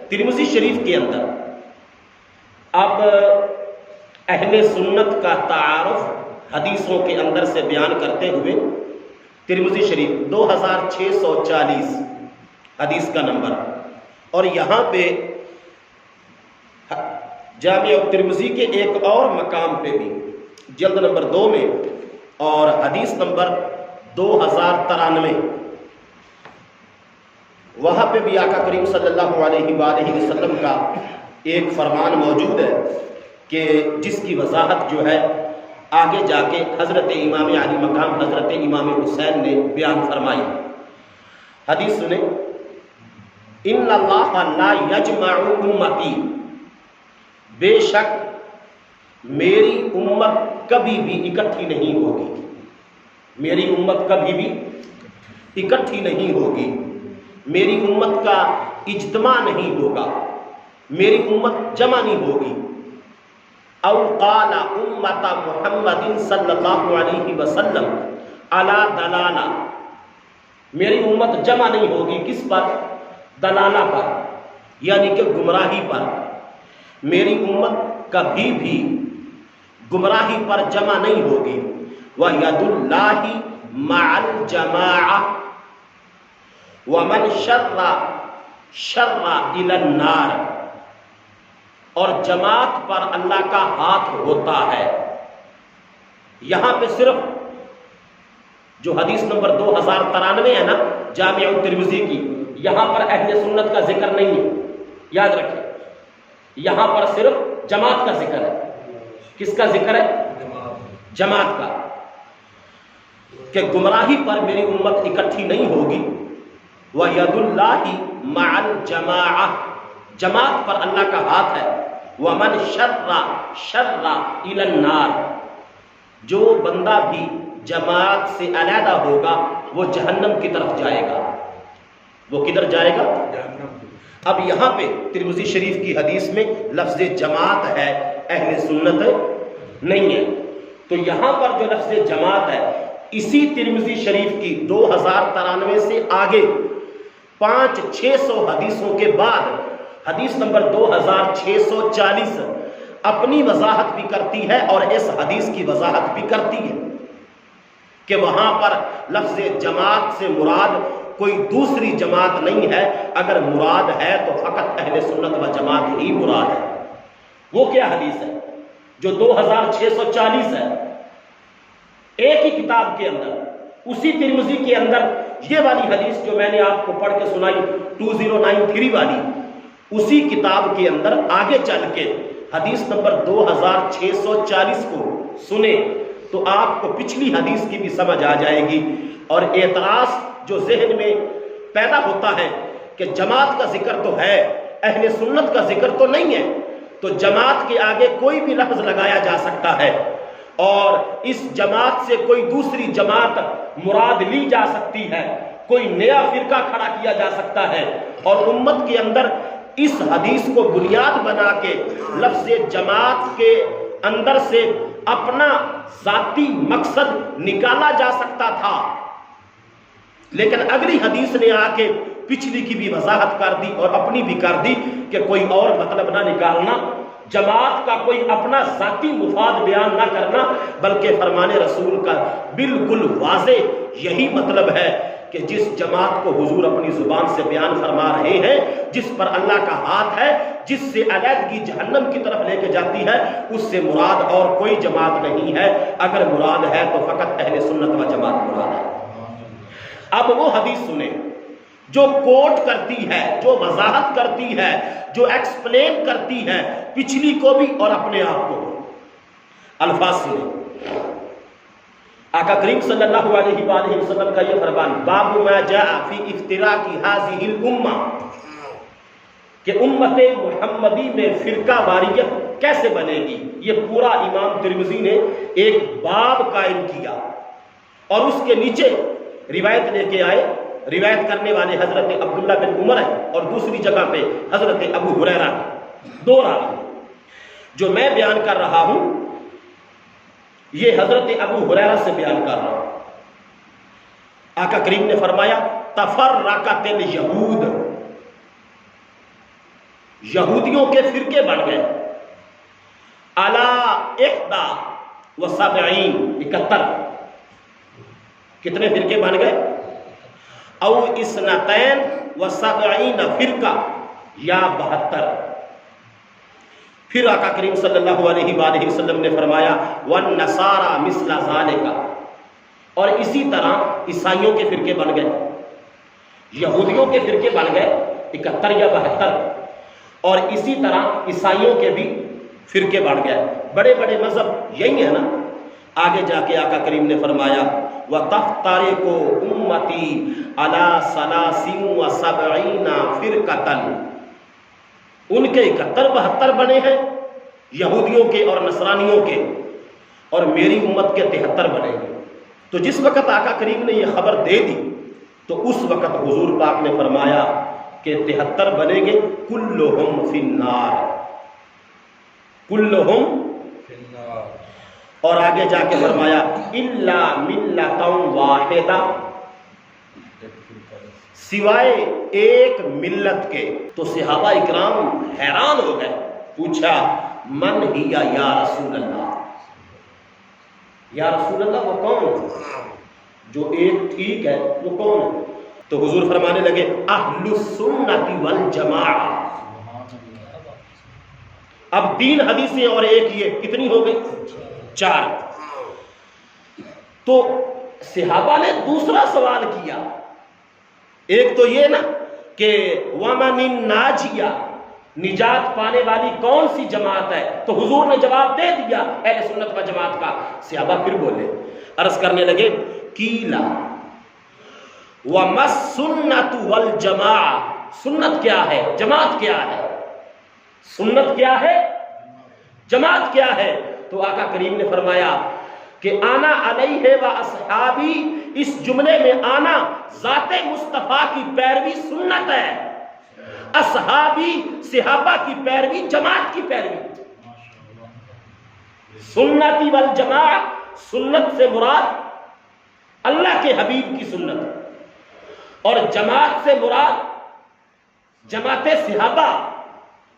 ترمذی شریف کے اندر اب اہل سنت کا تعارف حدیثوں کے اندر سے بیان کرتے ہوئے ترمذی شریف 2640 حدیث کا نمبر، اور یہاں پہ جامع ترمذی کے ایک اور مقام پہ بھی جلد نمبر 2 میں اور حدیث نمبر 2093 وہاں پہ بھی آقا کریم صلی اللہ علیہ وآلہ وسلم کا ایک فرمان موجود ہے کہ جس کی وضاحت جو ہے آگے جا کے حضرت امام علی مقام حضرت امام حسین نے بیان فرمائی۔ حدیث سنیں، ان اللہ لا یجمع امتی، بے شک میری امت کبھی بھی اکٹھی نہیں ہوگی، میری امت کبھی بھی اکٹھی نہیں ہوگی، میری امت کا اجتماع نہیں ہوگا، میری امت جمع نہیں ہوگی۔ او قال امت محمد صلی اللہ علیہ وسلم علی دلالہ، میری امت جمع نہیں ہوگی کس پر؟ دلالہ پر، یعنی کہ گمراہی پر۔ میری امت کبھی بھی گمراہی پر جمع نہیں ہوگی۔ وَيَدُ اللَّهِ مَعَ الْجَمَاعَةِ وَمَنْ شَرَّ إِلَى النَّارِ، اور جماعت پر اللہ کا ہاتھ ہوتا ہے۔ یہاں پہ صرف جو حدیث نمبر 2093 ہے نا جامع ترمذی کی، یہاں پر اہل سنت کا ذکر نہیں ہے، یاد رکھیں، یہاں پر صرف جماعت کا ذکر ہے۔ کس کا ذکر ہے؟ جماعت کا، کہ گمراہی پر میری امت اکٹھی نہیں ہوگی۔ وَيَدُ اللَّهِ مَعَ الْجَمَاعَةِ، جماعت پر اللہ کا ہاتھ ہے۔ وَمَنْ شَرَّ إِلَى النَّارِ، جو بندہ بھی جماعت سے علیحدہ ہوگا وہ جہنم کی طرف جائے گا۔ وہ کدھر جائے گا؟ اب یہاں پہ ترمذی شریف کی حدیث میں لفظ جماعت ہے، اہل سنت نہیں ہے، تو یہاں پر جو لفظ جماعت ہے اسی ترمذی شریف کی 2093 سے آگے 500-600 حدیثوں کے بعد حدیث نمبر 2640 اپنی وضاحت بھی کرتی ہے اور اس حدیث کی وضاحت بھی کرتی ہے کہ وہاں پر لفظ جماعت سے مراد کوئی دوسری جماعت نہیں ہے، اگر مراد ہے تو فقط اہل سنت و جماعت ہی مراد ہے۔ وہ کیا حدیث ہے جو 2640 ہے؟ ایک ہی کتاب کے اندر، اسی ترمذی کے اندر یہ والی حدیث جو میں نے آپ کو پڑھ کے سنائی 2093 والی، اسی کتاب کے اندر آگے چل کے حدیث نمبر 2640 کو سنیں تو آپ کو پچھلی حدیث کی بھی سمجھ آ جائے گی۔ اور اعتراض جو ذہن میں پیدا ہوتا ہے کہ جماعت کا ذکر تو ہے، اہل سنت کا ذکر تو نہیں ہے، تو جماعت کے آگے کوئی بھی لفظ لگایا جا سکتا ہے اور اس جماعت سے کوئی دوسری جماعت مراد لی جا سکتی ہے، کوئی نیا فرقہ کھڑا کیا جا سکتا ہے، اور امت کے اندر اس حدیث کو بنیاد بنا کے لفظ جماعت کے اندر سے اپنا ذاتی مقصد نکالا جا سکتا تھا، لیکن اگلی حدیث نے آ کے پچھلی کی بھی وضاحت کر دی اور اپنی بھی کر دی کہ کوئی اور مطلب نہ نکالنا، جماعت کا کوئی اپنا ذاتی مفاد بیان نہ کرنا، بلکہ فرمان رسول کا بالکل واضح یہی مطلب ہے کہ جس جماعت کو حضور اپنی زبان سے بیان فرما رہے ہیں، جس پر اللہ کا ہاتھ ہے، جس سے علیحدگی جہنم کی طرف لے کے جاتی ہے، اس سے مراد اور کوئی جماعت نہیں ہے، اگر مراد ہے تو فقط اہل سنت و جماعت مراد ہے۔ اب وہ حدیث سنیں جو کوٹ کرتی ہے، جو وضاحت کرتی ہے، جو ایکسپلین کرتی ہے پچھلی کو بھی اور اپنے آپ کو۔ الفاظ سنیں، آقا کریم صلی اللہ علیہ وآلہ وسلم کا یہ فرمان، باب ما جاء فی افتراق هذه الامہ، کہ امت محمدی میں فرقہ واریت کیسے بنے گی، یہ پورا امام ترمذی نے ایک باب قائم کیا اور اس کے نیچے روایت لے کے آئے۔ روایت کرنے والے حضرت عبداللہ بن عمر ہے اور دوسری جگہ پہ حضرت ابو ہریرہ، دو راوی۔ جو میں بیان کر رہا ہوں یہ حضرت ابو ہریرہ سے بیان کر رہا ہوں۔ آقا کریم نے فرمایا تفرقت الیہود، یہودیوں کے فرقے بن گئے، علی 71 کتنے فرقے بن گئے؟ او 72 فرقہ یا 72۔ پھر آقا کریم صلی اللہ علیہ وآلہ وسلم نے فرمایا وَالنَّصَارَى مِثْلَ ذَلِكَ، اور اسی طرح عیسائیوں کے فرقے بن گئے، یہودیوں کے فرقے بن گئے 71 یا 72، اور اسی طرح عیسائیوں کے بھی فرقے بن گئے۔ بڑے بڑے مذہب یہی ہے نا۔ آگے جا کے آقا کریم نے فرمایا وَتَفْتَرِقُ أُمَّتِي عَلَى 73 فِرْقَةً، ان کے 71 بنے ہیں یہودیوں کے اور نصرانیوں کے، اور میری امت کے 73 بنے گے۔ تو جس وقت آقا کریم نے یہ خبر دے دی تو اس وقت حضور پاک نے فرمایا کہ 73 بنیں گے، کلہم فی النار، کلہم فی النار، اور آگے جا کے فرمایا الا ملۃ واحدہ، سوائے ایک ملت کے۔ تو صحابہ اکرام حیران ہو گئے، پوچھا من ہی یا رسول اللہ، یا رسول اللہ وہ کون ہے جو ایک ٹھیک ہے، وہ کون ہے؟ تو حضور فرمانے لگے اہل السنت والجماعہ۔ اب 3 حدیثیں اور ایک یہ کتنی ہو گئی؟ 4۔ تو صحابہ نے دوسرا سوال کیا، ایک تو یہ نا کہ وَمَنِ النَّاجِيَةُ، نجات پانے والی کون سی جماعت ہے؟ تو حضور نے جواب دے دیا اہل سنت و جماعت کا۔ صحابہ پھر بولے، عرض کرنے لگے قیلا وَمَا السُّنَّةُ وَالْجَمَاعَةُ، سنت کیا ہے، جماعت کیا ہے؟ سنت کیا ہے، جماعت کیا ہے؟ تو آقا کریم نے فرمایا کہ آنا علیہ و اصحابی، اس جملے میں آنا ذات مصطفیٰ کی پیروی سنت ہے، اصحابی صحابہ کی پیروی جماعت کی پیروی۔ سنتی والجماعت، سنت سے مراد اللہ کے حبیب کی سنت، اور جماعت سے مراد جماعت صحابہ